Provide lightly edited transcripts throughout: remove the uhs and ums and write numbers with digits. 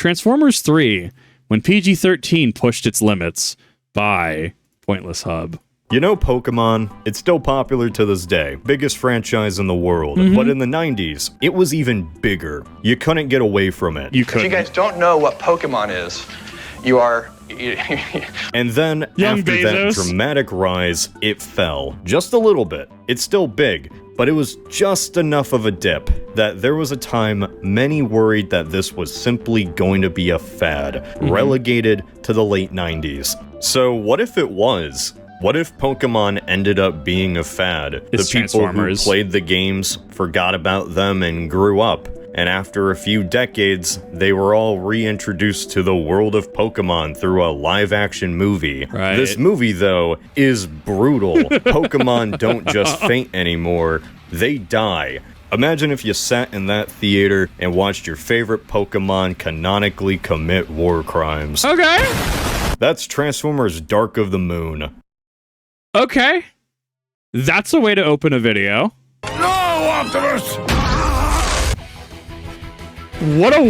Transformers 3, when PG-13 pushed its limits, by PointlessHub. You know Pokemon? It's still popular to this day. Biggest franchise in the world. But in the 90s, it was even bigger. You couldn't get away from it. You couldn't. If you guys don't know what Pokemon is, you are... And then, after that dramatic rise, it fell. Just a little bit. It's still big, but it was just enough of a dip that there was a time many worried that this was simply going to be a fad, relegated to the late 90s. So what if it was? What if Pokemon ended up being a fad? The people who played the games forgot about them and grew up. And after a few decades, they were all reintroduced to the world of Pokemon through a live-action movie. Right. This movie, though, is brutal. Pokemon don't just faint anymore, they die. Imagine if you sat in that theater and watched your favorite Pokemon canonically commit war crimes. Okay. That's Transformers Dark of the Moon. Okay. That's a way to open a video. No, Optimus! What a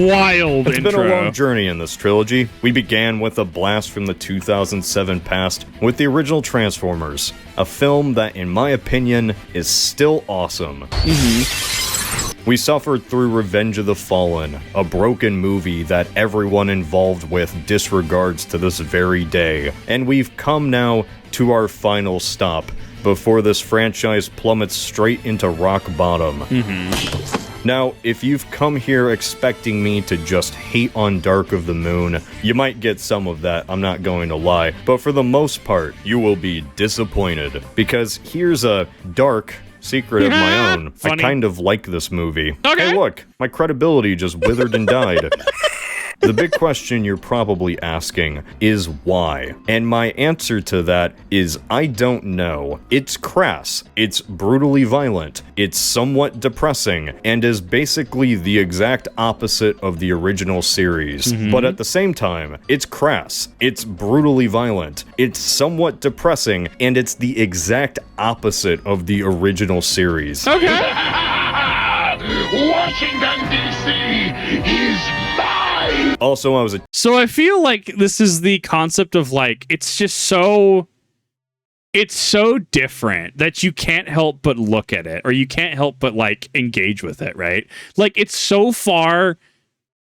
wild intro. It's been a long journey in this trilogy. We began with a blast from the 2007 past with the original Transformers, a film that, in my opinion, is still awesome. We suffered through Revenge of the Fallen, a broken movie that everyone involved with disregards to this very day. And we've come now to our final stop before this franchise plummets straight into rock bottom. Now, if you've come here expecting me to just hate on Dark of the Moon, you might get some of that, I'm not going to lie, but for the most part, you will be disappointed. Because here's a dark secret of my own. Funny. I kind of like this movie. Okay. Hey look, my credibility just withered and died. The big question you're probably asking is why? And my answer to that is I don't know. It's crass, it's brutally violent, it's somewhat depressing, and is basically the exact opposite of the original series. But at the same time, it's crass, it's brutally violent, it's somewhat depressing, and it's the exact opposite of the original series. Okay. Washington, D.C. is mine! Also, I was a So I feel like this is the concept of like, it's so different that you can't help but look at it, or you can't help but like engage with it, right? Like it's so far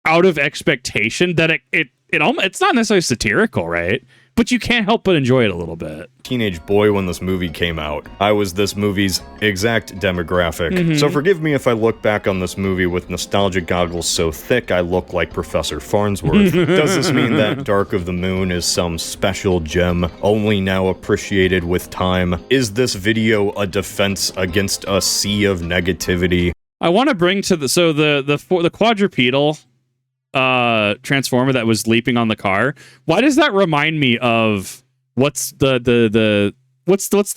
out of expectation that it's not necessarily satirical, right? But you can't help but enjoy it a little bit. teenage boy when this movie came out. I was this movie's exact demographic. So forgive me if I look back on this movie with nostalgia goggles so thick I look like Professor Farnsworth. Does this mean that Dark of the Moon is some special gem, only now appreciated with time? Is this video a defense against a sea of negativity? I want to bring to the quadrupedal Transformer that was leaping on the car. Why does that remind me of what's the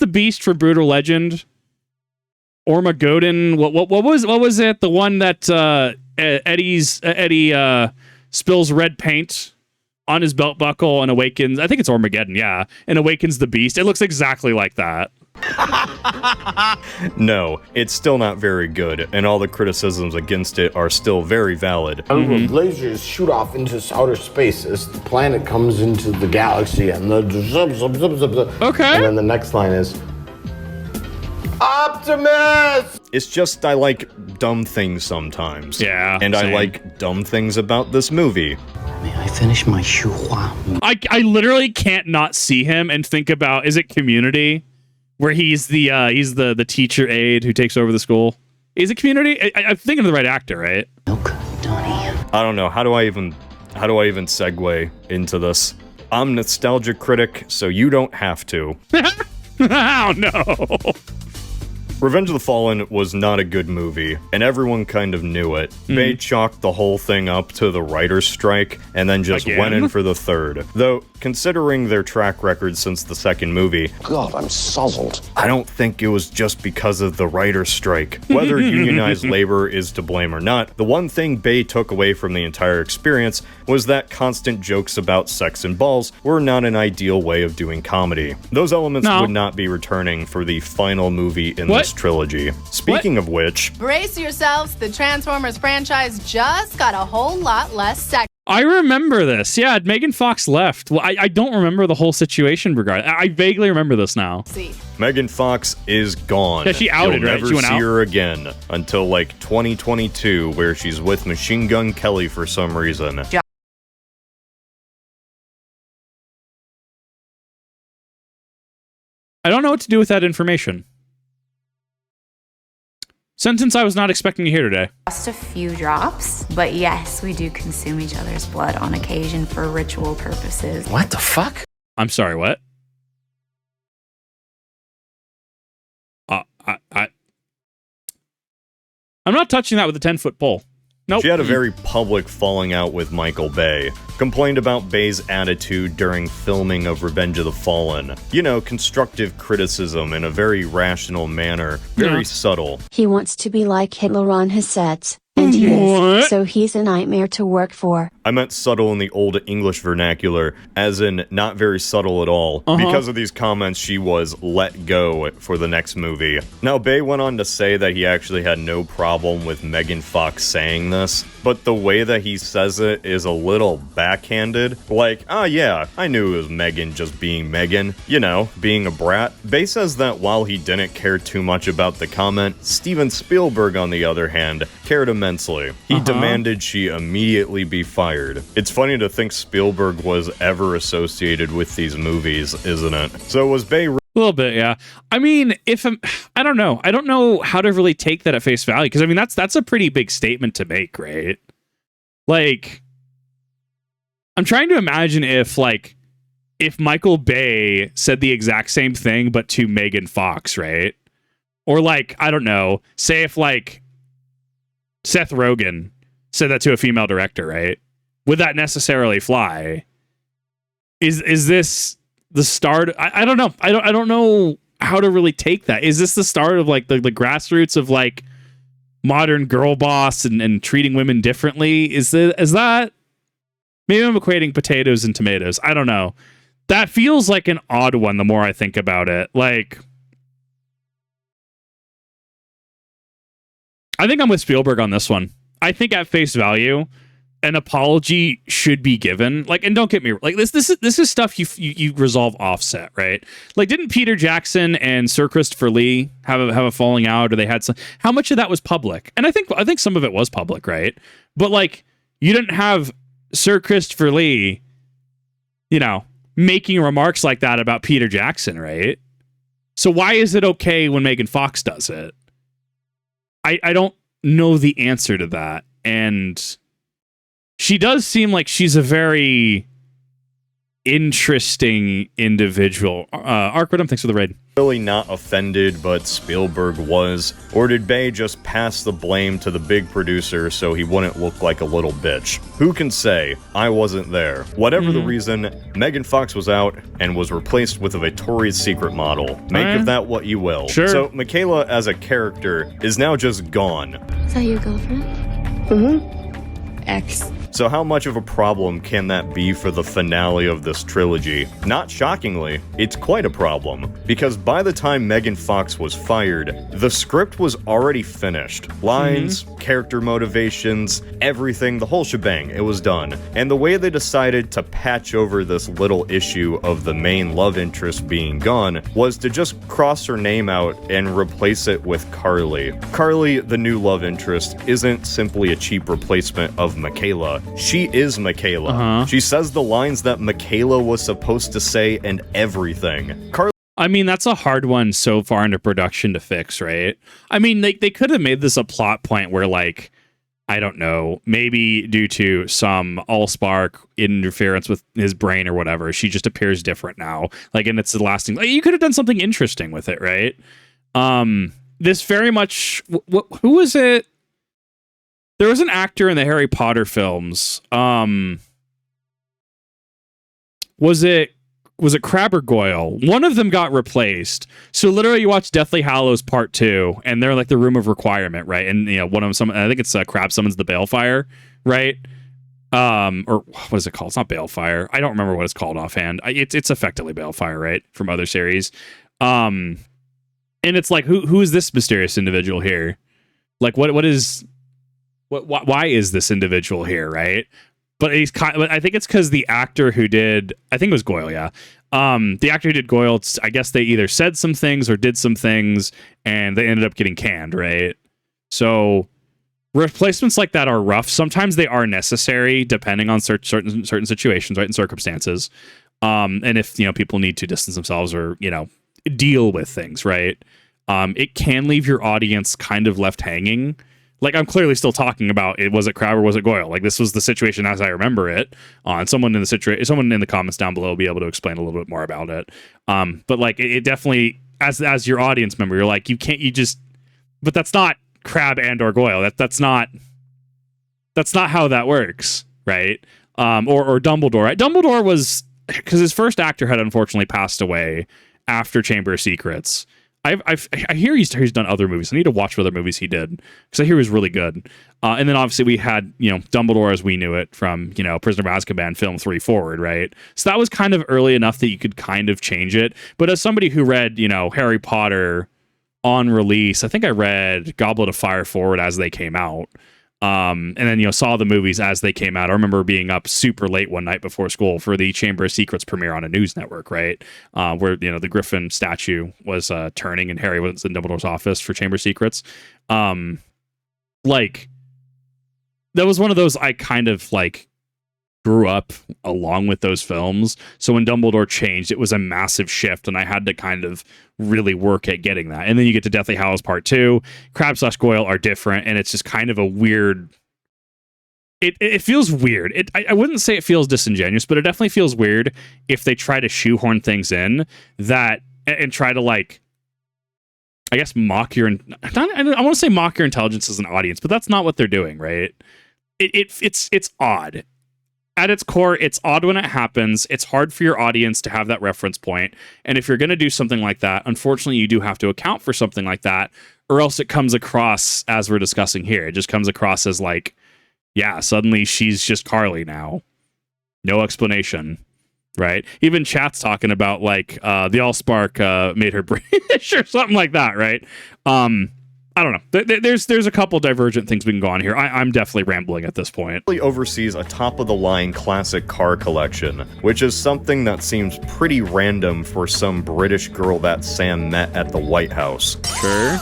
beast from Brutal Legend? Ormagoden. What was it? The one that Eddie spills red paint on his belt buckle and awakens. I think it's Armageddon, yeah, and awakens the beast. It looks exactly like that. No, it's still not very good, and all the criticisms against it are still very valid. When lasers shoot off into outer space as the planet comes into the galaxy, and the Okay. And then the next line is Optimus! It's just I like dumb things sometimes. Yeah, And same. I like dumb things about this movie. May I finish my shuhua? I literally can't not see him and think about, is it Community? Where he's the teacher aide who takes over the school. Is it Community? I'm thinking of the right actor, right? Milk, Donnie. I don't know, how do I even segue into this? I'm nostalgia critic, so you don't have to. Oh no. Revenge of the Fallen was not a good movie, and everyone kind of knew it. They chalked the whole thing up to the writer's strike, and then just went in for the third. Though, considering their track record since the second movie, God, I'm sozzled. I don't think it was just because of the writer's strike. Whether unionized labor is to blame or not, the one thing Bay took away from the entire experience was that constant jokes about sex and balls were not an ideal way of doing comedy. Those elements would not be returning for the final movie in this trilogy. Speaking of which... Brace yourselves, the Transformers franchise just got a whole lot less sexy. I remember this. Yeah, Megan Fox left. Well, I don't remember the whole situation regarding. I vaguely remember this now. Megan Fox is gone. Yeah, she outed, You'll right? never She went see out? her again until like 2022, where she's with Machine Gun Kelly for some reason. I don't know what to do with that information. Sentence I was not expecting to hear today. Just a few drops, but yes, we do consume each other's blood on occasion for ritual purposes. What the fuck? I'm sorry, what? I'm not touching that with a 10-foot pole. Nope. She had a very public falling out with Michael Bay. Complained about Bay's attitude during filming of Revenge of the Fallen. You know, constructive criticism in a very rational manner. Very subtle. He wants to be like Hitler on his sets, and he is, so he's a nightmare to work for. I meant subtle in the old English vernacular, as in not very subtle at all. Because of these comments, she was let go for the next movie. Now, Bay went on to say that he actually had no problem with Megan Fox saying this, but the way that he says it is a little backhanded. Like, yeah, I knew it was Megan just being Megan. You know, being a brat. Bay says that while he didn't care too much about the comment, Steven Spielberg, on the other hand, cared immensely. He demanded she immediately be fired. It's funny to think Spielberg was ever associated with these movies, isn't it? So was Bay... A little bit, yeah. I mean, I don't know. I don't know how to really take that at face value, because I mean, that's a pretty big statement to make, right? Like, I'm trying to imagine if Michael Bay said the exact same thing, but to Megan Fox, right? Or like, I don't know, say if like Seth Rogen said that to a female director, right? Would that necessarily fly? Is this the start? I don't know. I don't know how to really take that. Is this the start of like the grassroots of like modern girl boss and treating women differently? Is that maybe I'm equating potatoes and tomatoes? I don't know. That feels like an odd one the more I think about it. Like, I think I'm with Spielberg on this one. I think at face value, an apology should be given. Like, and don't get me like this is stuff you resolve offset, right? Like, didn't Peter Jackson and Sir Christopher Lee have a falling out, or they had some? How much of that was public? And I think some of it was public, right? But like, you didn't have Sir Christopher Lee, you know, making remarks like that about Peter Jackson, right? So why is it okay when Megan Fox does it? I don't know the answer to that. And she does seem like she's a very interesting individual. Arkwood, thanks for the raid. Really not offended, but Spielberg was. Or did Bay just pass the blame to the big producer so he wouldn't look like a little bitch? Who can say? I wasn't there. Whatever the reason, Megan Fox was out and was replaced with a Victoria's Secret model. Make of that what you will. Sure. So Michaela as a character is now just gone. Is that your girlfriend? X. So how much of a problem can that be for the finale of this trilogy? Not shockingly, it's quite a problem, because by the time Megan Fox was fired, the script was already finished. Lines, character motivations, everything, the whole shebang, it was done. And the way they decided to patch over this little issue of the main love interest being gone was to just cross her name out and replace it with Carly. Carly, the new love interest, isn't simply a cheap replacement of Michaela. She is Michaela. She says the lines that Michaela was supposed to say and everything. I mean, that's a hard one so far into production to fix, right? I mean, they could have made this a plot point where, like, I don't know, maybe due to some Allspark interference with his brain or whatever, she just appears different now. Like, and it's the lasting. Like, you could have done something interesting with it, right? This very much. Who was it? There was an actor in the Harry Potter films. Was it Crabbe or Goyle? One of them got replaced. So literally, you watch Deathly Hallows Part 2, and they're like the room of requirement, right? And you know, one of them, I think it's Crabbe summons the Balefire, right? Or what is it called? It's not Balefire. I don't remember what it's called offhand. It's effectively Balefire, right? From other series. And it's like, who is this mysterious individual here? Like, why is this individual here, right? but he's kind. I think it's because the actor who did, I think it was Goyle, yeah. The actor who did Goyle, I guess they either said some things or did some things, and they ended up getting canned, right? So replacements like that are rough. Sometimes they are necessary, depending on certain situations, right, and circumstances. And if people need to distance themselves or deal with things, right? It can leave your audience kind of left hanging. Like, I'm clearly still talking about it. Was it Crab or was it Goyle? Like, this was the situation as I remember it. And someone in the comments down below will be able to explain a little bit more about it. But like, it definitely, as your audience member, you're like, but that's not Crab and or Goyle. That's not how that works, right? Or Dumbledore. Right? Dumbledore was, because his first actor had unfortunately passed away after Chamber of Secrets. I hear he's done other movies. I need to watch what other movies he did because I hear he was really good. And then obviously we had Dumbledore as we knew it from Prisoner of Azkaban film 3 forward, right? So that was kind of early enough that you could kind of change it. But as somebody who read Harry Potter on release, I think I read Goblet of Fire forward as they came out. And then saw the movies as they came out. I remember being up super late one night before school for the Chamber of Secrets premiere on a news network, right? Where the Griffin statue was turning and Harry was in Dumbledore's office for Chamber of Secrets. Like, that was one of those I kind of like grew up along with those films. So when Dumbledore changed, it was a massive shift, and I had to kind of really work at getting that. And then you get to Deathly Hallows Part 2. Crabbe / Goyle are different, and it's just kind of a weird... It feels weird. I wouldn't say it feels disingenuous, but it definitely feels weird if they try to shoehorn things in that and try to, like, I guess mock your... I want to say mock your intelligence as an audience, but that's not what they're doing, right? It's odd. At its core, it's odd when it happens. It's hard for your audience to have that reference point. And if you're going to do something like that, unfortunately, you do have to account for something like that, or else it comes across, as we're discussing here, it just comes across as like, yeah, suddenly she's just Carly now. No explanation, right? Even chat's talking about like the Allspark made her British or something like that, right? I don't know. There's a couple divergent things we can go on here. I'm definitely rambling at this point. He oversees a top-of-the-line classic car collection, which is something that seems pretty random for some British girl that Sam met at the White House. Sure.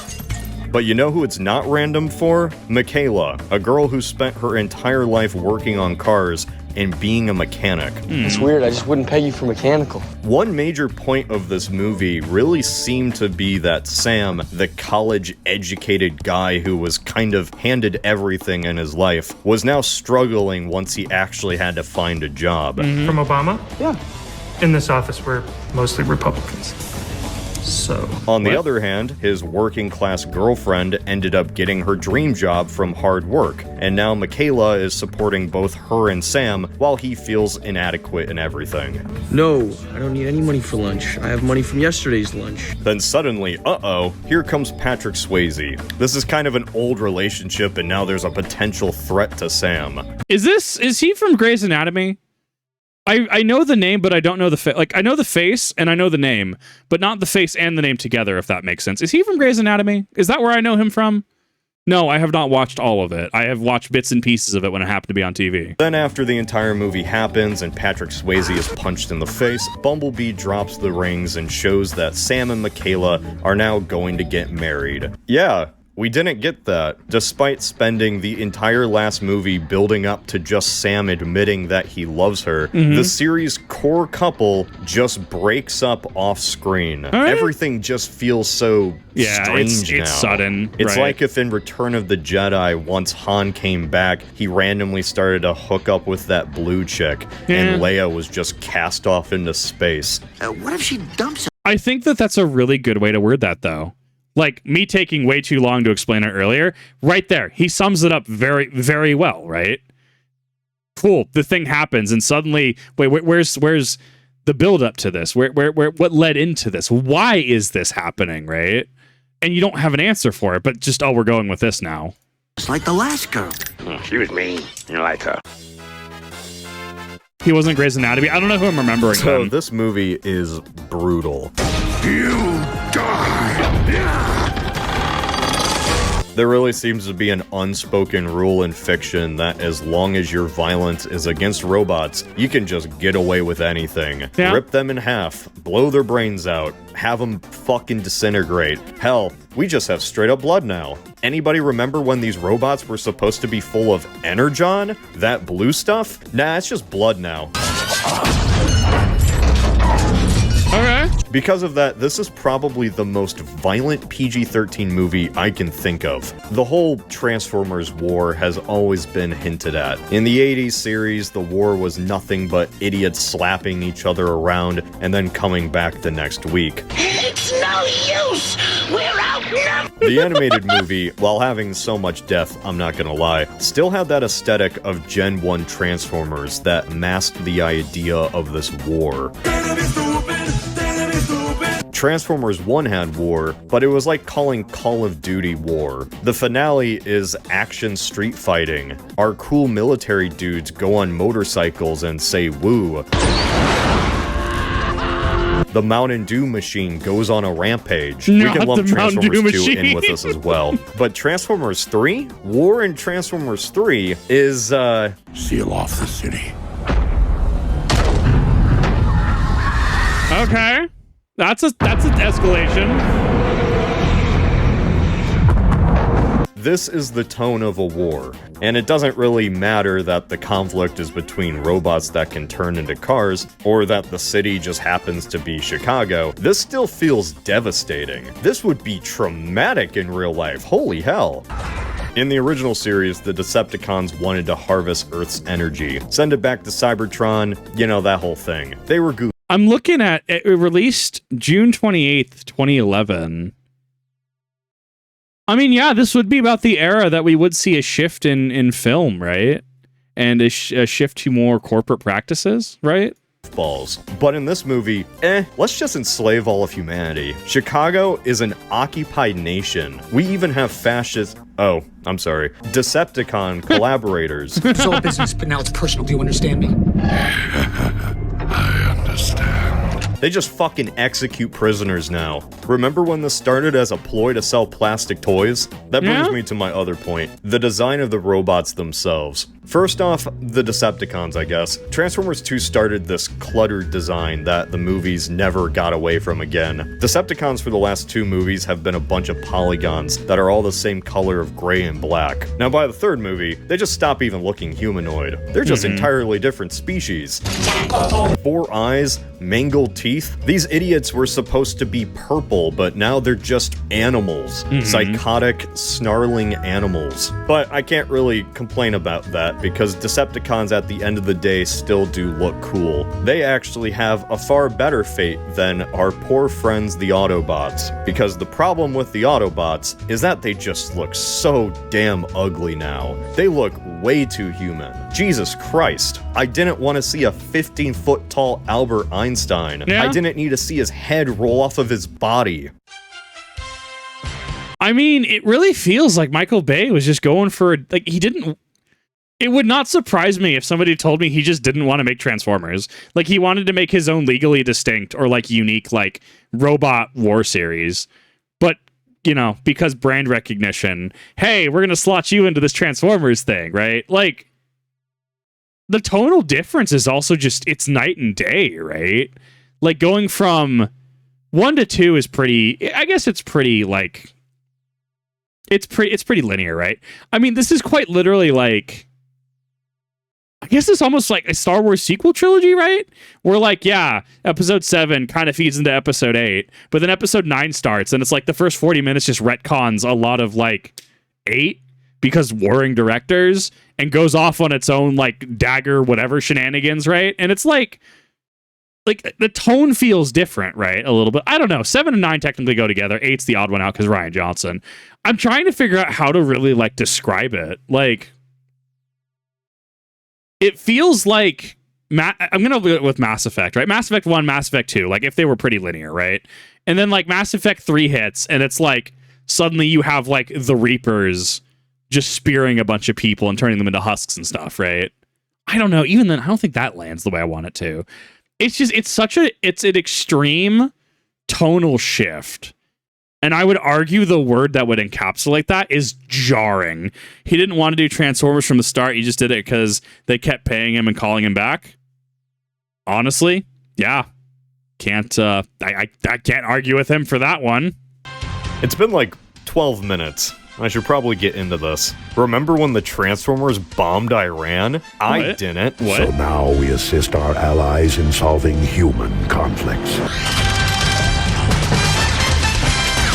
But you know who it's not random for? Michaela, a girl who spent her entire life working on cars and being a mechanic. It's weird, I just wouldn't pay you for mechanical. One major point of this movie really seemed to be that Sam, the college-educated guy who was kind of handed everything in his life, was now struggling once he actually had to find a job. From Obama? Yeah. In this office, we're mostly Republicans. So... On the other hand, his working-class girlfriend ended up getting her dream job from hard work, and now Michaela is supporting both her and Sam while he feels inadequate in everything. No, I don't need any money for lunch. I have money from yesterday's lunch. Then suddenly, here comes Patrick Swayze. This is kind of an old relationship, and now there's a potential threat to Sam. Is he from Grey's Anatomy? I know the name, but I don't know the face. Like, I know the face and I know the name, but not the face and the name together, if that makes sense. Is he from Grey's Anatomy? Is that where I know him from? No, I have not watched all of it. I have watched bits and pieces of it when it happened to be on TV. Then after the entire movie happens and Patrick Swayze is punched in the face, Bumblebee drops the rings and shows that Sam and Michaela are now going to get married. Yeah. We didn't get that. Despite spending the entire last movie building up to just Sam admitting that he loves her, the series' core couple just breaks up off screen. Right. Everything just feels so strange now. It's sudden. It's like if in Return of the Jedi, once Han came back, he randomly started to hook up with that blue chick, and Leia was just cast off into space. What if she dumps her? I think that's a really good way to word that, though. Like, me taking way too long to explain it earlier, right there, he sums it up very, very well, right? Cool, the thing happens, and suddenly, where's the build-up to this? What led into this? Why is this happening, right? And you don't have an answer for it, but just, we're going with this now. It's like the last girl. She was mean. You like her. He wasn't Grey's Anatomy. I don't know who I'm remembering. So this movie is brutal. You die. There really seems to be an unspoken rule in fiction that as long as your violence is against robots, you can just get away with anything. Yeah. Rip them in half, blow their brains out, have them fucking disintegrate. Hell, we just have straight up blood now. Anybody remember when these robots were supposed to be full of energon? That blue stuff? Nah, it's just blood now. Okay. Because of that, this is probably the most violent PG-13 movie I can think of. The whole Transformers war has always been hinted at. In the 80s series, the war was nothing but idiots slapping each other around and then coming back the next week. It's no use! We're outnumbered! The animated movie, while having so much death, I'm not gonna lie, still had that aesthetic of Gen 1 Transformers that masked the idea of this war. Transformers 1 had war, but it was like calling Call of Duty war. The finale is action street fighting. Our cool military dudes go on motorcycles and say woo. The Mountain Dew machine goes on a rampage. We can lump Transformers 2 in with this as well. But Transformers 3? War in Transformers 3 is, Seal off the city. Okay. That's an escalation. This is the tone of a war, and it doesn't really matter that the conflict is between robots that can turn into cars, or that the city just happens to be Chicago. This still feels devastating. This would be traumatic in real life, holy hell. In the original series, the Decepticons wanted to harvest Earth's energy, send it back to Cybertron, you know, that whole thing. They were goofy. I'm looking at it released June 28th, 2011. I mean, yeah, this would be about the era that we would see a shift in film, right? And a shift to more corporate practices, right? Balls. But in this movie, let's just enslave all of humanity. Chicago is an occupied nation. We even have fascist... Oh, I'm sorry. Decepticon collaborators. It's all business, but now it's personal. Do you understand me? I understand. They just fucking execute prisoners now. Remember when this started as a ploy to sell plastic toys? That brings me to my other point. The design of the robots themselves. First off, the Decepticons, I guess. Transformers 2 started this cluttered design that the movies never got away from again. Decepticons for the last 2 movies have been a bunch of polygons that are all the same color of gray and black. Now by the 3rd movie, they just stop even looking humanoid. They're just entirely different species. 4 eyes, mangled teeth. These idiots were supposed to be purple, but now they're just animals. Psychotic, snarling animals. But I can't really complain about that, because Decepticons at the end of the day still do look cool. They actually have a far better fate than our poor friends the Autobots, because the problem with the Autobots is that they just look so damn ugly now. They look way too human. Jesus Christ. I didn't want to see a 15-foot tall Albert Einstein. I didn't need to see his head roll off of his body. I mean, it really feels like Michael Bay was just going for, like, he didn't... It would not surprise me if somebody told me he just didn't want to make Transformers. Like, he wanted to make his own legally distinct or, like, unique, like, robot war series. But, you know, because brand recognition, hey, we're going to slot you into this Transformers thing, right? Like, the tonal difference is also just, it's night and day, right? Like, going from 1 to 2 is pretty, I guess it's pretty, like, it's pretty linear, right? I mean, this is quite literally, like, I guess it's almost like a Star Wars sequel trilogy, right? Where, like, yeah, episode 7 kind of feeds into episode 8, but then episode 9 starts, and it's like the first 40 minutes just retcons a lot of, like, 8 because warring directors, and goes off on its own, like, dagger whatever shenanigans, right? And it's like the tone feels different, right? A little bit. I don't know. 7 and 9 technically go together. 8's the odd one out because Rian Johnson. I'm trying to figure out how to really, like, describe it. Like, it feels like I'm gonna go with Mass Effect, right? Mass Effect 1, Mass Effect 2, like, if they were pretty linear, right? And then, like, Mass Effect 3 hits, and it's like suddenly you have, like, the Reapers just spearing a bunch of people and turning them into husks and stuff, right? I don't know. Even then, I don't think that lands the way I want it to. It's just, it's an extreme tonal shift. And I would argue the word that would encapsulate that is jarring. He didn't want to do Transformers from the start. He just did it because they kept paying him and calling him back. Honestly, yeah. I can't argue with him for that one. It's been like 12 minutes. I should probably get into this. Remember when the Transformers bombed Iran? I didn't. What? So now we assist our allies in solving human conflicts.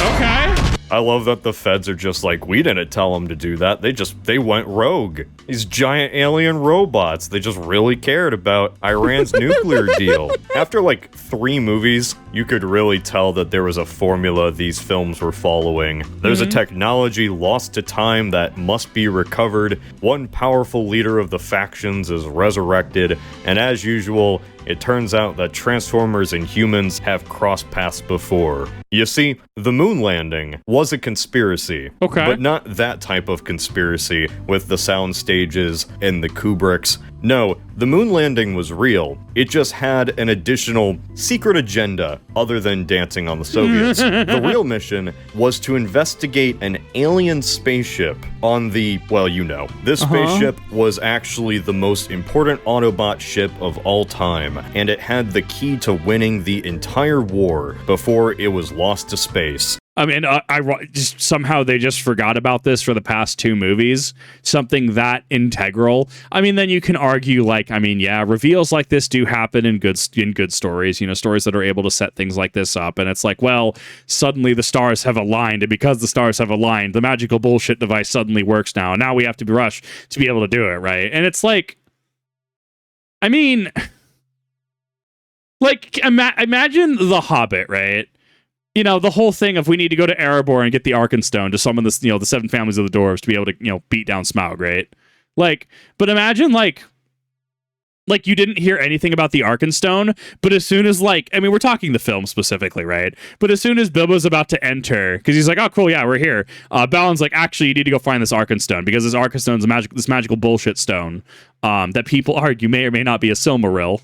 Okay. I love that the feds are just like, we didn't tell them to do that. They went rogue. These giant alien robots. They just really cared about Iran's nuclear deal. After like 3 movies, you could really tell that there was a formula these films were following. There's a technology lost to time that must be recovered. One powerful leader of the factions is resurrected. And as usual, it turns out that Transformers and humans have crossed paths before. You see, the moon landing was a conspiracy. Okay. But not that type of conspiracy with the sound stages and the Kubricks. No, the moon landing was real. It just had an additional secret agenda other than dancing on the Soviets. The real mission was to investigate an alien spaceship on the, well, you know. This spaceship was actually the most important Autobot ship of all time, and it had the key to winning the entire war before it was lost to space. I mean, just somehow they just forgot about this for the past 2 movies. Something that integral. I mean, then you can argue, like, I mean, yeah, reveals like this do happen in good stories. You know, stories that are able to set things like this up. And it's like, well, suddenly the stars have aligned, and because the stars have aligned, the magical bullshit device suddenly works now. And now we have to be rushed to be able to do it, right? And it's like, I mean, like, imagine The Hobbit, right? You know, the whole thing of we need to go to Erebor and get the Arkenstone to summon this, you know, the 7 families of the dwarves to be able to, you know, beat down Smaug, right? Like, but imagine like you didn't hear anything about the Arkenstone, but as soon as like, I mean, we're talking the film specifically, right? But as soon as Bilbo's about to enter, because he's like, oh, cool, yeah, we're here. Balin's like, actually, you need to go find this Arkenstone because this Arkenstone's this magical bullshit stone that people argue may or may not be a Silmaril.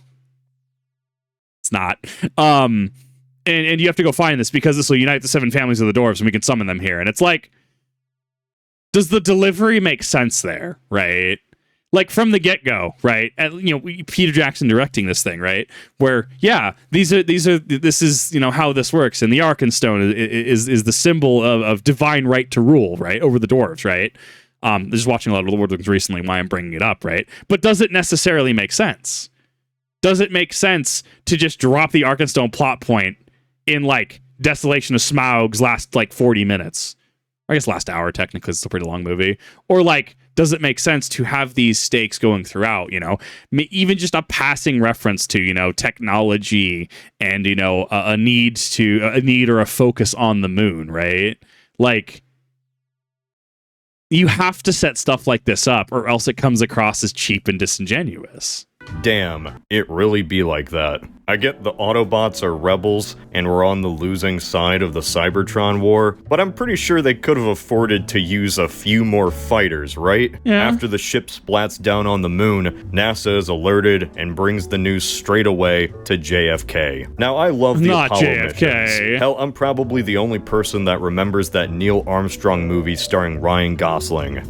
It's not. And you have to go find this because this will unite the 7 families of the dwarves and we can summon them here. And it's like, does the delivery make sense there, right? Like from the get-go, right? And, you know, Peter Jackson directing this thing, right? Where, yeah, this is, you know, how this works. And the Arkenstone is the symbol of divine right to rule, right? Over the dwarves, right? Just watching a lot of Lord of the Rings recently, why I'm bringing it up, right? But does it necessarily make sense? Does it make sense to just drop the Arkenstone plot point in like Desolation of Smaug's last like 40 minutes? I guess last hour, technically, it's a pretty long movie. Or like, does it make sense to have these stakes going throughout, you know? Even just a passing reference to, you know, technology and, you know, a need or a focus on the moon, right? Like, you have to set stuff like this up or else it comes across as cheap and disingenuous. Damn, it really be like that. I get the Autobots are rebels and we're on the losing side of the Cybertron war, but I'm pretty sure they could have afforded to use a few more fighters, right? Yeah. After the ship splats down on the moon, NASA is alerted and brings the news straight away to JFK. Now, I love the Not Apollo JFK. missions. Hell, I'm probably the only person that remembers that Neil Armstrong movie starring Ryan Gosling.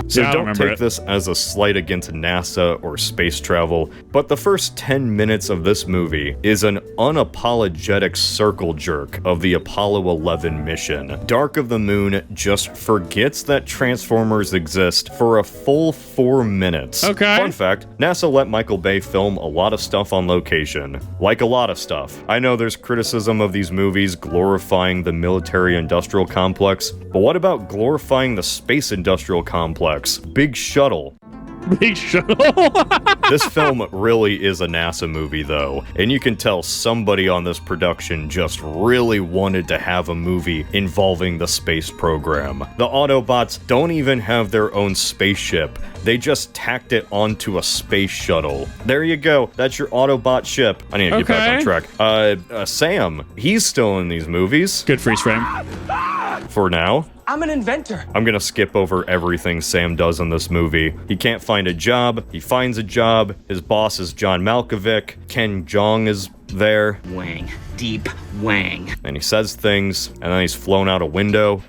So Yeah, I don't remember take it. this as a slight against NASA or space travel, but the first 10 minutes of this movie is an unapologetic circle jerk of the Apollo 11 mission. Dark of the Moon just forgets that Transformers exist for a full 4 minutes. Okay. Fun fact, NASA let Michael Bay film a lot of stuff on location. Like a lot of stuff. I know there's criticism of these movies glorifying the military-industrial complex, but what about glorifying the space-industrial complex? Big Shuttle. Big Shuttle. This film really is a NASA movie, though, and you can tell somebody on this production just really wanted to have a movie involving the space program. The Autobots don't even have their own spaceship. They just tacked it onto a space shuttle. There you go. That's your Autobot ship. I need to get back on track. Sam, he's still in these movies. Good freeze frame. For now. I'm an inventor. I'm gonna skip over everything Sam does in this movie. He can't find a job. He finds a job. His boss is John Malkovich. Ken Jeong is there. Wang. Deep wang. And he says things, and then he's flown out a window.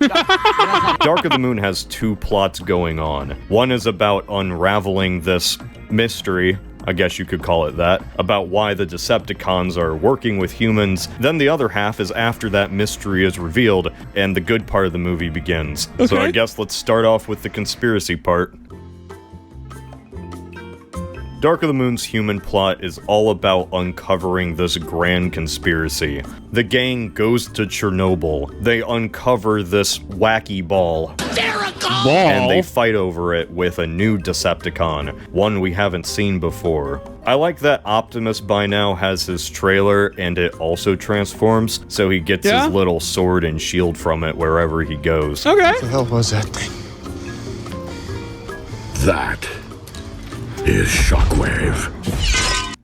Dark of the Moon has two plots going on. One is about unraveling this mystery, I guess you could call it that, about why the Decepticons are working with humans. Then the other half is after that mystery is revealed, and the good part of the movie begins. Okay. So I guess let's start off with the conspiracy part. Dark of the Moon's human plot is all about uncovering this grand conspiracy. The gang goes to Chernobyl. They uncover this wacky ball. And they fight over it with a new Decepticon, one we haven't seen before. I like that Optimus by now has his trailer and it also transforms, so he gets his little sword and shield from it wherever he goes. Okay. What the hell was that thing? That is Shockwave.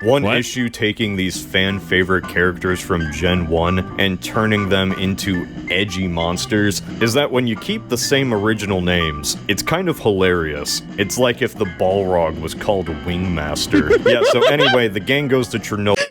One issue taking these fan-favorite characters from Gen 1 and turning them into edgy monsters is that when you keep the same original names, it's kind of hilarious. It's like if the Balrog was called Wingmaster. Yeah, so anyway, the gang goes to Chernobyl.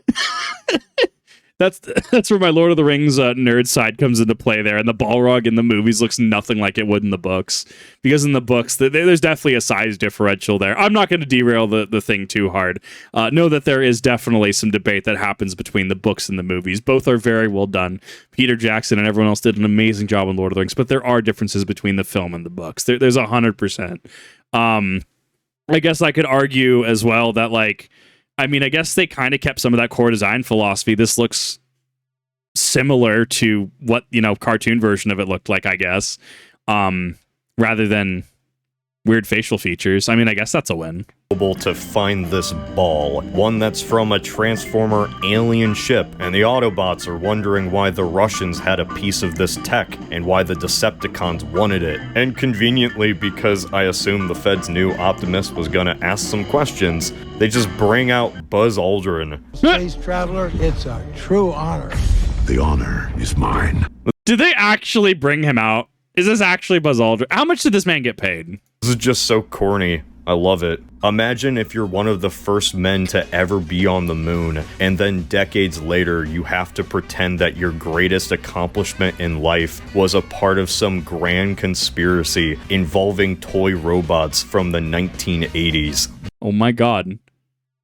That's where my Lord of the Rings nerd side comes into play there, and the Balrog in the movies looks nothing like it would in the books, because in the books there's definitely a size differential there. I'm not going to derail the thing too hard. Know that there is definitely some debate that happens between the books and the movies. Both are very well done. Peter Jackson and everyone else did an amazing job on Lord of the Rings, but there are differences between the film and the books. There's 100%. I guess I could argue as well that, like, I mean, I guess they kind of kept some of that core design philosophy. This looks similar to what, cartoon version of it looked like, I guess, rather than weird facial features. I mean, I guess that's a win. To find this ball, one that's from a Transformer alien ship, and the Autobots are wondering why the Russians had a piece of this tech and why the Decepticons wanted it. And conveniently, because I assume the feds knew Optimus was gonna ask some questions, they just bring out Buzz Aldrin. Space traveler, it's a true honor. The honor is mine. Did they actually bring him out? Is this actually Buzz Aldrin? How much did this man get paid? This is just so corny. I love it. Imagine if you're one of the first men to ever be on the moon, and then decades later you have to pretend that your greatest accomplishment in life was a part of some grand conspiracy involving toy robots from the 1980s. Oh my god.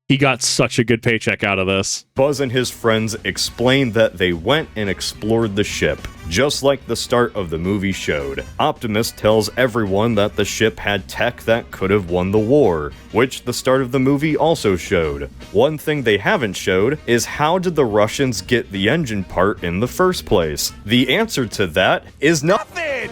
He got such a good paycheck out of this. Buzz and his friends explained that they went and explored the ship, just like the start of the movie showed. Optimus tells everyone that the ship had tech that could have won the war, which the start of the movie also showed. One thing they haven't showed is how did the Russians get the engine part in the first place? The answer to that is nothing!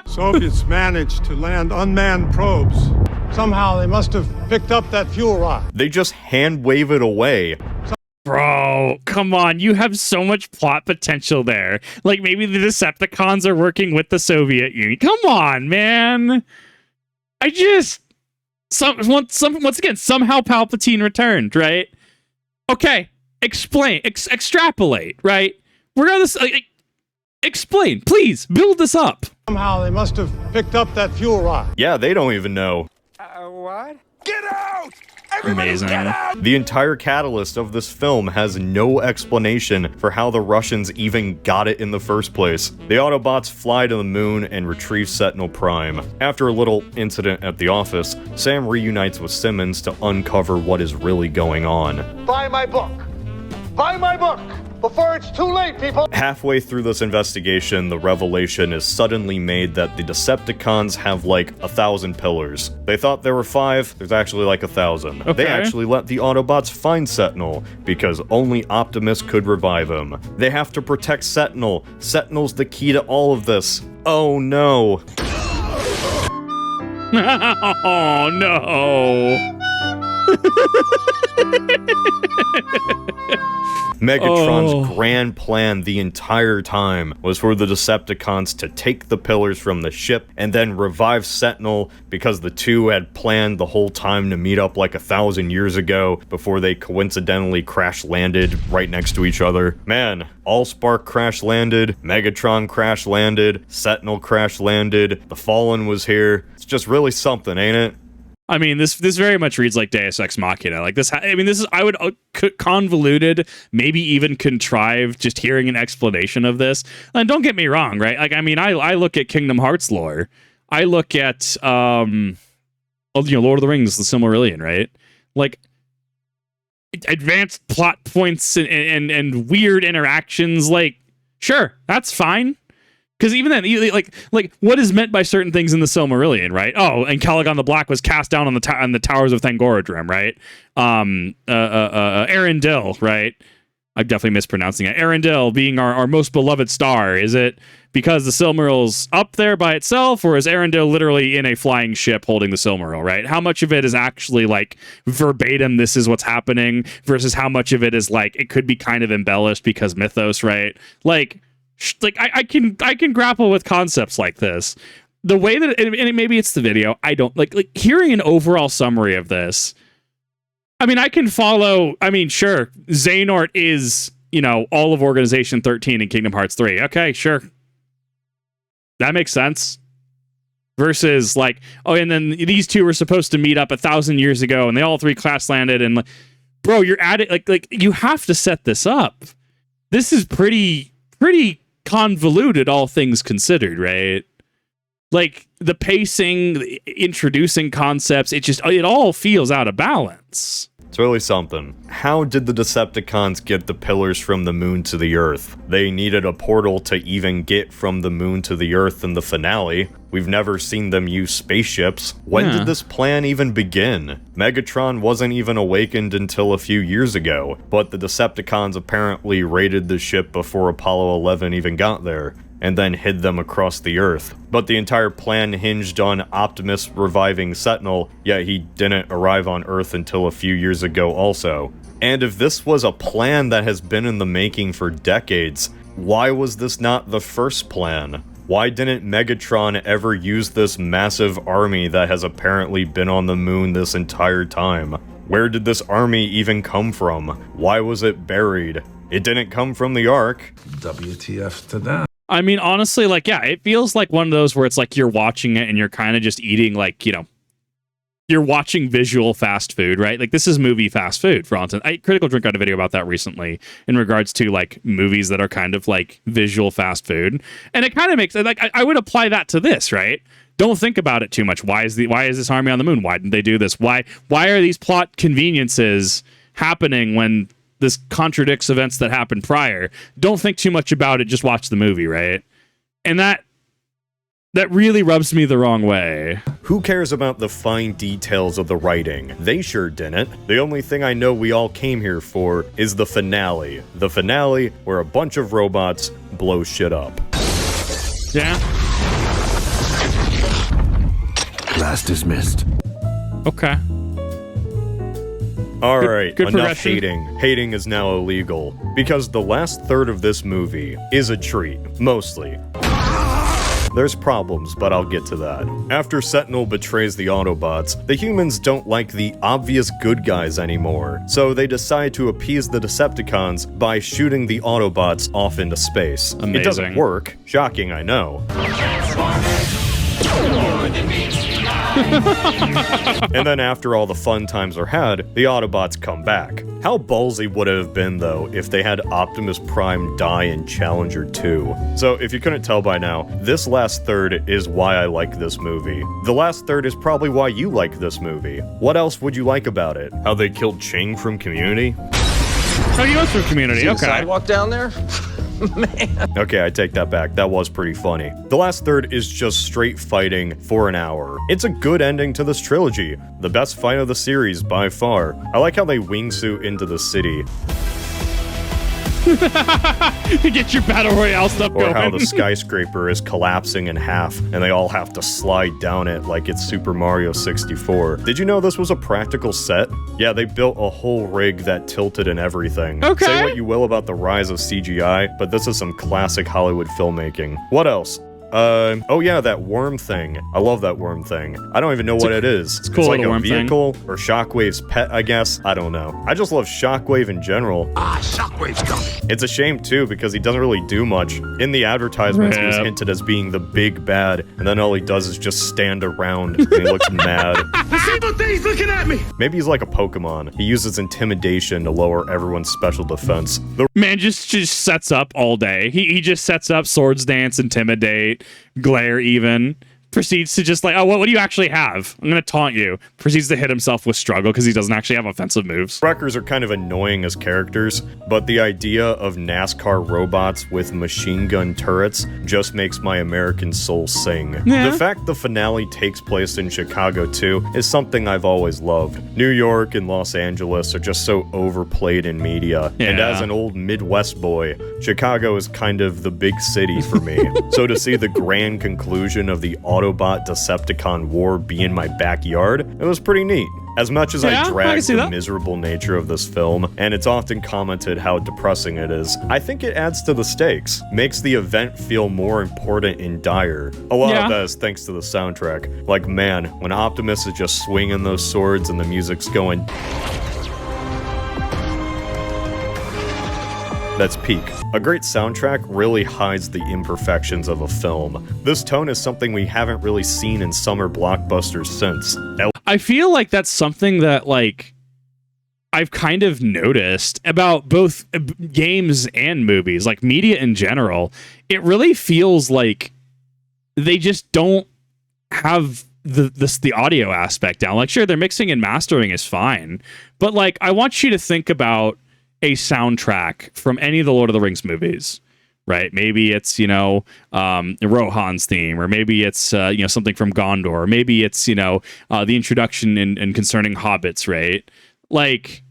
Soviets managed to land unmanned probes. Somehow they must have picked up that fuel rod. They just hand wave it away. Bro, come on. You have so much plot potential there. Like, maybe the Decepticons are working with the Soviet Union. Come on, man. I just... once again, somehow Palpatine returned, right? Okay, explain. Extrapolate, right? We're on this... explain, please. Build this up. Somehow they must have picked up that fuel rod. Yeah, they don't even know. What? Get out! Amazing. The entire catalyst of this film has no explanation for how the Russians even got it in the first place. The Autobots fly to the moon and retrieve Sentinel Prime. After a little incident at the office, Sam reunites with Simmons to uncover what is really going on. Buy my book! Buy my book! Before it's too late, people! Halfway through this investigation, the revelation is suddenly made that the Decepticons have like 1,000 pillars. They thought there were 5, there's actually like 1,000. Okay. They actually let the Autobots find Sentinel, because only Optimus could revive him. They have to protect Sentinel. Sentinel's the key to all of this. Oh no. Oh no. Megatron's grand plan the entire time was for the Decepticons to take the pillars from the ship and then revive Sentinel, because the two had planned the whole time to meet up like 1,000 years ago before they coincidentally crash-landed right next to each other. Man, Allspark crash-landed, Megatron crash-landed, Sentinel crash-landed, the Fallen was here. It's just really something, ain't it? I mean, this very much reads like Deus Ex Machina. Like this, I mean, this is, I would convoluted, maybe even contrived, just hearing an explanation of this. And don't get me wrong, right? Like, I mean, I look at Kingdom Hearts lore. I look at, Lord of the Rings, the Silmarillion, right? Like, advanced plot points and weird interactions. Like, sure, that's fine. Because even then, like what is meant by certain things in the Silmarillion, right? Oh, and Caligon the Black was cast down on the towers of Thangorodrim, right? Arendelle, right? I'm definitely mispronouncing it. Arendelle being our most beloved star. Is it because the Silmarill's up there by itself, or is Arendelle literally in a flying ship holding the Silmaril, right? How much of it is actually like verbatim, this is what's happening, versus how much of it is like, it could be kind of embellished because mythos, right? Like I can grapple with concepts like this. The way that, and maybe it's the video, I don't like hearing an overall summary of this. I mean, I can follow. I mean, sure, Xehanort is, all of Organization 13 in Kingdom Hearts 3. Okay, sure, that makes sense. Versus like, oh, and then these two were supposed to meet up 1,000 years ago, and they all three crash landed, and like, bro, you're at it. Like you have to set this up. This is pretty convoluted, all things considered, right? Like the pacing, introducing concepts, it all feels out of balance. It's really something. How did the Decepticons get the pillars from the moon to the Earth? They needed a portal to even get from the moon to the Earth in the finale. We've never seen them use spaceships. When did this plan even begin? Megatron wasn't even awakened until a few years ago, but the Decepticons apparently raided the ship before Apollo 11 even got there, and then hid them across the Earth. But the entire plan hinged on Optimus reviving Sentinel, yet he didn't arrive on Earth until a few years ago also. And if this was a plan that has been in the making for decades, why was this not the first plan? Why didn't Megatron ever use this massive army that has apparently been on the moon this entire time? Where did this army even come from? Why was it buried? It didn't come from the Ark. WTF to that. I mean, honestly, like, yeah, it feels like one of those where it's like you're watching it and you're kind of just eating, like, you're watching visual fast food, right? Like, this is movie fast food, for instance. Critical Drink got a video about that recently in regards to, like, movies that are kind of, like, visual fast food. And it kind of makes, like, I would apply that to this, right? Don't think about it too much. Why is this army on the moon? Why didn't they do this? Why are these plot conveniences happening when this contradicts events that happened prior? Don't think too much about it. Just watch the movie, right? And that really rubs me the wrong way. Who cares about the fine details of the writing? They sure didn't. The only thing I know we all came here for is the finale. The finale where a bunch of robots blow shit up. Yeah. Class dismissed. Okay. Alright, good enough hating. Hating is now illegal. Because the last third of this movie is a treat, mostly. There's problems, but I'll get to that. After Sentinel betrays the Autobots, the humans don't like the obvious good guys anymore, so they decide to appease the Decepticons by shooting the Autobots off into space. Amazing. It doesn't work. Shocking, I know. And then after all the fun times are had, the Autobots come back. How ballsy would it have been, though, if they had Optimus Prime die in Challenger 2? So, if you couldn't tell by now, this last third is why I like this movie. The last third is probably why you like this movie. What else would you like about it? How they killed Ching from Community? Oh, he was from Community, See the okay. sidewalk down there? Man. Okay, I take that back. That was pretty funny. The last third is just straight fighting for an hour. It's a good ending to this trilogy. The best fight of the series by far. I like how they wingsuit into the city. Get your battle royale stuff Or going. how the skyscraper is collapsing in half and they all have to slide down it like it's Super Mario 64. Did you know this was a practical set? Yeah, they built a whole rig that tilted and everything. Okay. Say what you will about the rise of CGI, but this is some classic Hollywood filmmaking. What else? Oh yeah, that worm thing. I love that worm thing. I don't even know what it is. It's cool, like little a worm vehicle or Shockwave's pet, I guess. I don't know. I just love Shockwave in general. Shockwave's coming. It's a shame too because he doesn't really do much. In the advertisements, he was Yep. hinted as being the big bad, and then all he does is just stand around and he looks mad. The evil thing's looking at me. Maybe he's like a Pokemon. He uses intimidation to lower everyone's special defense. The Man just sets up all day. He just sets up swords dance, intimidate, glare even. Proceeds to just like, oh, what do you actually have? I'm going to taunt you. Proceeds to hit himself with struggle because he doesn't actually have offensive moves. Wreckers are kind of annoying as characters, but the idea of NASCAR robots with machine gun turrets just makes my American soul sing. Yeah. The fact the finale takes place in Chicago too is something I've always loved. New York and Los Angeles are just so overplayed in media, and Yeah. as an old Midwest boy, Chicago is kind of the big city for me. So to see the grand conclusion of the Autobot Decepticon war be in my backyard, it was pretty neat. As much as Yeah, I I can drag see the that. miserable nature of this film, and it's often commented how depressing it is, I think it adds to the stakes, makes the event feel more important and dire. A lot Yeah. of that is thanks to the soundtrack. Like, man, when Optimus is just swinging those swords and the music's going... That's peak. A great soundtrack really hides the imperfections of a film. This tone is something we haven't really seen in summer blockbusters since. I feel like that's something that, like, I've kind of noticed about both games and movies, like media in general. It really feels like they just don't have the audio aspect down. Like, sure, their mixing and mastering is fine, but like, I want you to think about a soundtrack from any of the Lord of the Rings movies, right? Maybe it's, Rohan's theme, or maybe it's, something from Gondor, or maybe it's, the introduction and concerning hobbits, right? Like,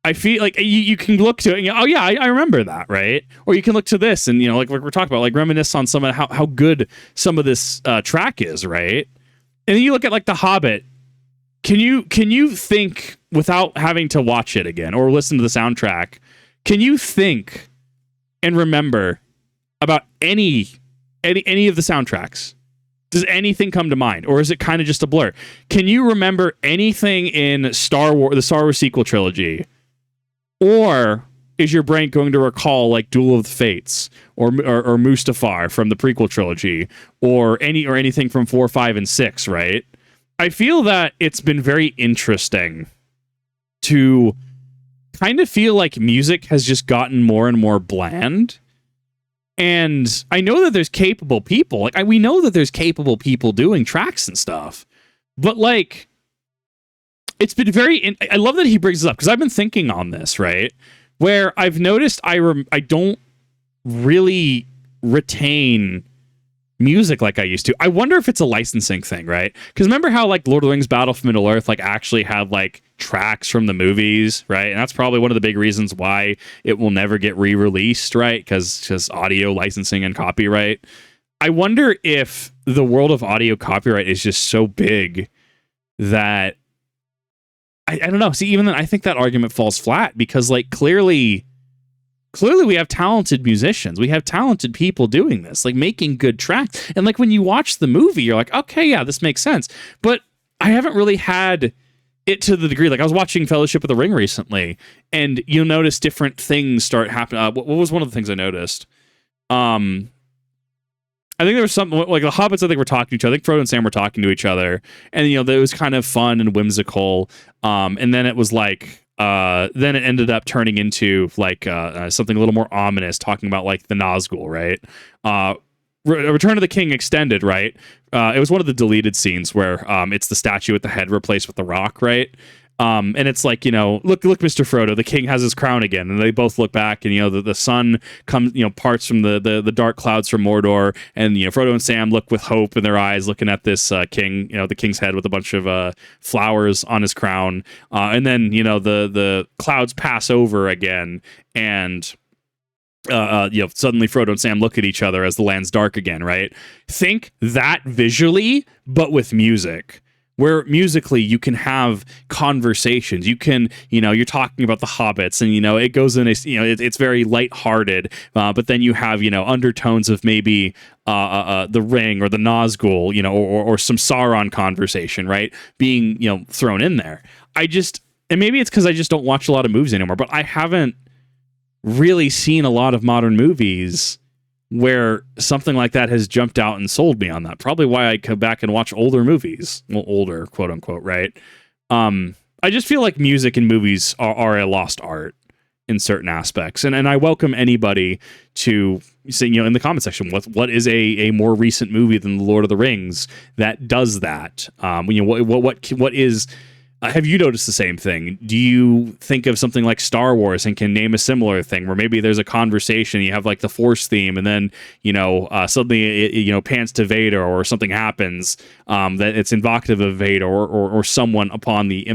I feel like you can look to it and you go, oh yeah, I remember that, right? Or you can look to this and, like we're talking about, like reminisce on some of how good some of this track is, right? And then you look at like The Hobbit. Can you think, without having to watch it again or listen to the soundtrack, can you think and remember about any of the soundtracks? Does anything come to mind, or is it kind of just a blur? Can you remember anything in Star Wars, the Star Wars sequel trilogy, or is your brain going to recall like Duel of the Fates or Mustafar from the prequel trilogy, or anything from 4, 5, and 6? Right. I feel that it's been very interesting to kind of feel like music has just gotten more and more bland. And I know that there's capable people. Like, we know that there's capable people doing tracks and stuff. But, like, it's been I love that he brings this up, because I've been thinking on this, right? Where I've noticed I don't really retain music like I used to. I wonder if it's a licensing thing, right? Because remember how like Lord of the Rings Battle for Middle Earth like actually had like tracks from the movies, right? And that's probably one of the big reasons why it will never get re-released, right? Because audio licensing and copyright. I wonder if the world of audio copyright is just so big that I don't know. See, even then I think that argument falls flat, because like clearly we have talented musicians. We have talented people doing this, like making good tracks. And like when you watch the movie, you're like, okay, yeah, this makes sense. But I haven't really had it to the degree. Like I was watching Fellowship of the Ring recently, and you'll notice different things start happening. What was one of the things I noticed? I think there was something like the hobbits. I think were talking to each other. I think Frodo and Sam were talking to each other, and it was kind of fun and whimsical. And then it was like. Then it ended up turning into like something a little more ominous, talking about like the Nazgul, right? Return of the King Extended, right? It was one of the deleted scenes where it's the statue with the head replaced with the rock, right? And it's like, look, Mr. Frodo, the king has his crown again. And they both look back and, the sun comes, parts from the dark clouds from Mordor. And, Frodo and Sam look with hope in their eyes, looking at this king, the king's head with a bunch of flowers on his crown. And then, the clouds pass over again. And, suddenly Frodo and Sam look at each other as the land's dark again, right? Think that visually, but with music. Where musically you can have conversations. You can, you're talking about the hobbits and, it goes in it's very lighthearted. But then you have, undertones of maybe the Ring or the Nazgul, or some Sauron conversation, right? Being, thrown in there. And maybe it's because I just don't watch a lot of movies anymore, but I haven't really seen a lot of modern movies where something like that has jumped out and sold me on that. Probably why I come back and watch older movies. Well, older, quote unquote, right? I just feel like music and movies are a lost art in certain aspects. And I welcome anybody to say, in the comment section, what is a more recent movie than The Lord of the Rings that does that? What is... have you noticed the same thing? Do you think of something like Star Wars and can name a similar thing where maybe there's a conversation, you have like the Force theme, and then suddenly it pans to Vader or something happens that it's invocative of Vader or someone upon the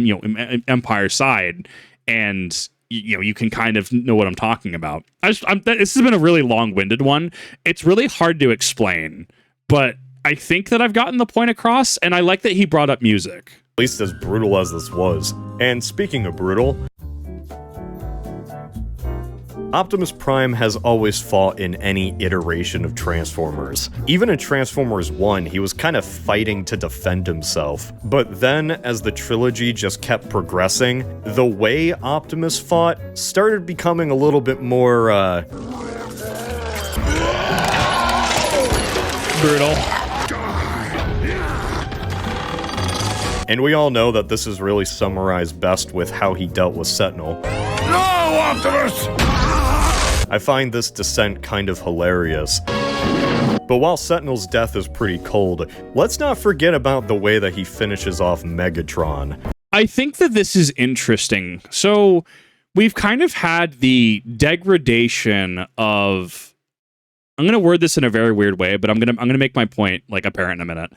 Empire side, and you can kind of know what I'm talking about. This has been a really long-winded one. It's really hard to explain, but I think that I've gotten the point across, and I like that he brought up music. At least as brutal as this was. And speaking of brutal, Optimus Prime has always fought in any iteration of Transformers. Even in Transformers 1, he was kind of fighting to defend himself. But then, as the trilogy just kept progressing, the way Optimus fought started becoming a little bit more, brutal. And we all know that this is really summarized best with how he dealt with Sentinel. No, Optimus! I find this descent kind of hilarious. But while Sentinel's death is pretty cold, let's not forget about the way that he finishes off Megatron. I think that this is interesting. So we've kind of had the degradation of... I'm going to word this in a very weird way, but I'm going to make my point apparent in a minute.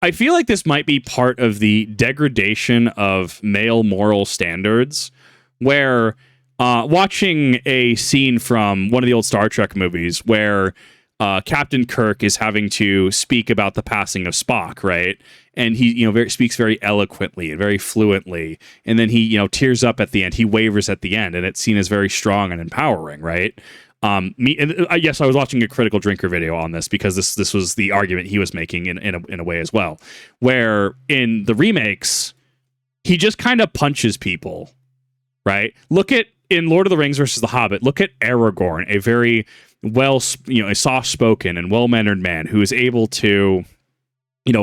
I feel like this might be part of the degradation of male moral standards, where watching a scene from one of the old Star Trek movies where Captain Kirk is having to speak about the passing of Spock, right? And he, speaks very eloquently and very fluently, and then he, tears up at the end. He wavers at the end, and it's seen as very strong and empowering, right? Yes, I was watching a Critical Drinker video on this because this was the argument he was making in a way as well, where in the remakes he just kind of punches people, right? Look at in Lord of the Rings versus The Hobbit. Look at Aragorn, a very a soft-spoken and well-mannered man who is able to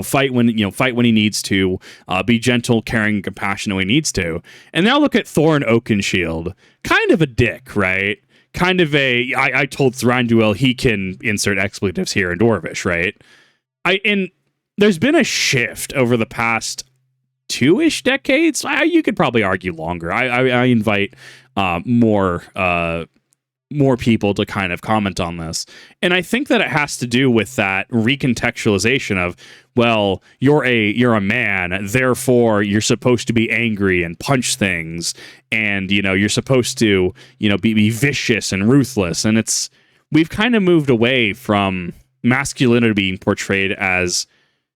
fight when he needs to, be gentle, caring, and compassionate when he needs to. And now look at Thorin Oakenshield, kind of a dick, right? Kind of I told Thranduil he can insert expletives here in Dwarvish, right? And there's been a shift over the past 2-ish decades. You could probably argue longer. I invite more people to kind of comment on this. And I think that it has to do with that recontextualization of, well, you're a man, therefore you're supposed to be angry and punch things, and you're supposed to be vicious and ruthless. And we've kind of moved away from masculinity being portrayed as,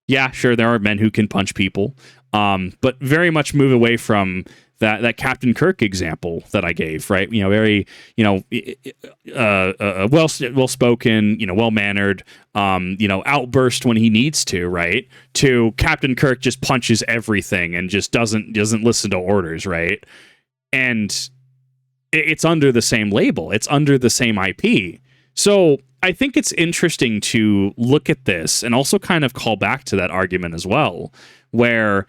yeah, sure, there are men who can punch people, but very much move away from that Captain Kirk example that I gave, right? Very, well-spoken, well-mannered, outburst when he needs to, right? To Captain Kirk just punches everything and just doesn't listen to orders, right? And it's under the same label. It's under the same IP. So I think it's interesting to look at this and also kind of call back to that argument as well, where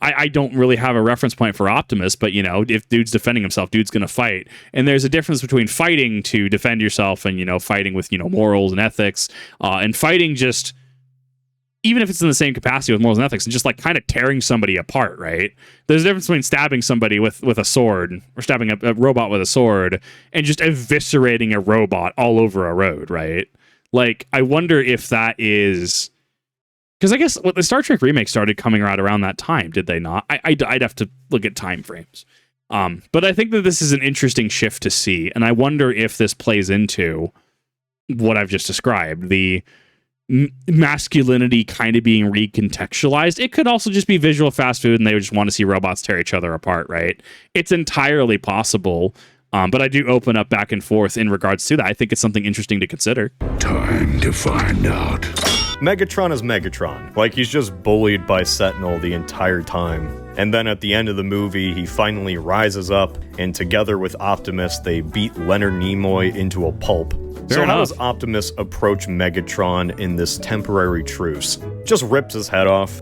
I don't really have a reference point for Optimus, but if dude's defending himself, dude's gonna fight. And there's a difference between fighting to defend yourself and fighting with morals and ethics, and fighting just even if it's in the same capacity with morals and ethics, and just like kind of tearing somebody apart, right? There's a difference between stabbing somebody with a sword or stabbing a robot with a sword and just eviscerating a robot all over a road, right? Like, I wonder if that is... Because I guess what the Star Trek remake started coming around that time, did they not? I'd have to look at time frames. But I think that this is an interesting shift to see, and I wonder if this plays into what I've just described, the masculinity kind of being recontextualized. It could also just be visual fast food, and they just want to see robots tear each other apart, right? It's entirely possible, but I do open up back and forth in regards to that. I think it's something interesting to consider. Time to find out. Megatron is Megatron. Like, he's just bullied by Sentinel the entire time. And then at the end of the movie, he finally rises up, and together with Optimus, they beat Leonard Nimoy into a pulp. So how does Optimus approach Megatron in this temporary truce? Just rips his head off.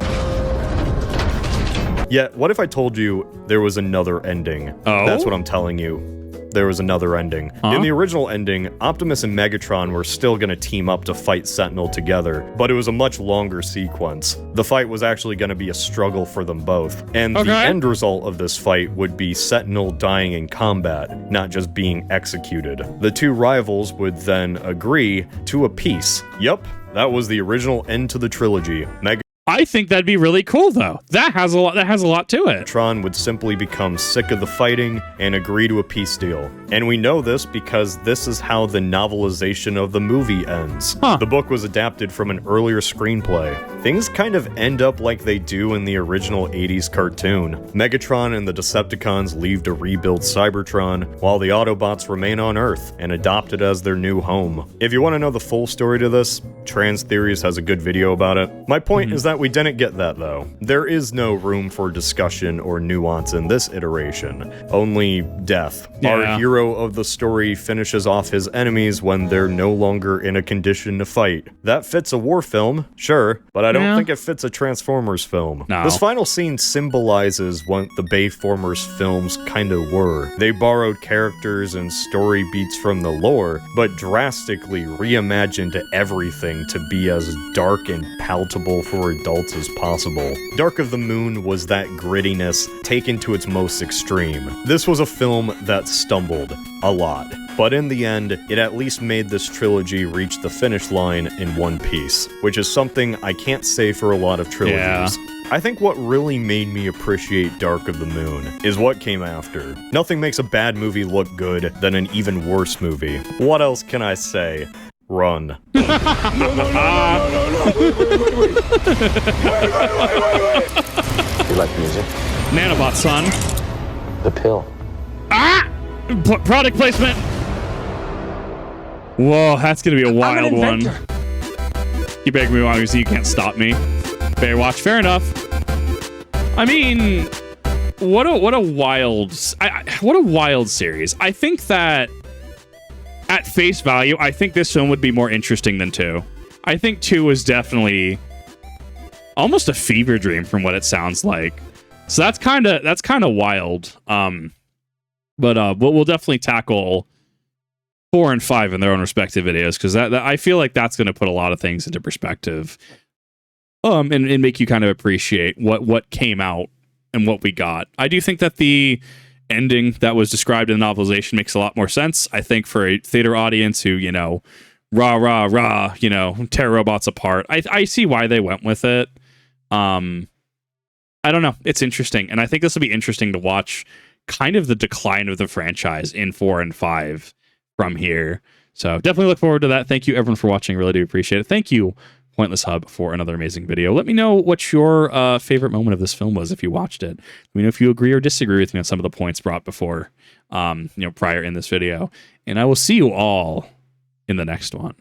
Yet, what if I told you there was another ending? Oh? That's what I'm telling you. There was another ending. Huh? In the original ending, Optimus and Megatron were still going to team up to fight Sentinel together, but it was a much longer sequence. The fight was actually going to be a struggle for them both, and the end result of this fight would be Sentinel dying in combat, not just being executed. The two rivals would then agree to a peace. Yup, that was the original end to the trilogy. I think that'd be really cool, though. That has a lot to it. Megatron would simply become sick of the fighting and agree to a peace deal. And we know this because this is how the novelization of the movie ends. The book was adapted from an earlier screenplay. Things kind of end up like they do in the original 80s cartoon. Megatron and the Decepticons leave to rebuild Cybertron, while the Autobots remain on Earth and adopt it as their new home. If you want to know the full story to this, Trans Theories has a good video about it. My point is that we didn't get that, though. There is no room for discussion or nuance in this iteration. Only death. Yeah. Our hero of the story finishes off his enemies when they're no longer in a condition to fight. That fits a war film, sure, but I don't think it fits a Transformers film. No. This final scene symbolizes what the Bayformers films kinda were. They borrowed characters and story beats from the lore, but drastically reimagined everything to be as dark and palatable for adults as possible. Dark of the Moon was that grittiness taken to its most extreme. This was a film that stumbled a lot, but in the end, it at least made this trilogy reach the finish line in one piece, which is something I can't say for a lot of trilogies. Yeah. I think what really made me appreciate Dark of the Moon is what came after. Nothing makes a bad movie look good than an even worse movie. What else can I say? Run. Wait. You like music? Nanobot, son. The pill. Product placement. Whoa, that's gonna be a wild one. You begged me on, so you can't stop me. Baywatch, fair enough. I mean, what a wild series. I think that at face value, I think this film would be more interesting than 2. I think 2 was definitely almost a fever dream from what it sounds like. So that's kind of wild. But we'll definitely tackle 4 and 5 in their own respective videos, because that I feel like that's going to put a lot of things into perspective, and make you kind of appreciate what came out and what we got. I do think that the ending that was described in the novelization makes a lot more sense. I think for a theater audience who, rah rah rah, tear robots apart, I see why they went with it. I don't know. It's interesting, and I think this will be interesting to watch kind of the decline of the franchise in 4 and 5 from here. So definitely look forward to that. Thank you everyone for watching. Really do appreciate it. Thank you, Pointless Hub, for another amazing video. Let me know what your favorite moment of this film was if you watched it. Let me know if you agree or disagree with me on some of the points brought before, prior in this video. And I will see you all in the next one.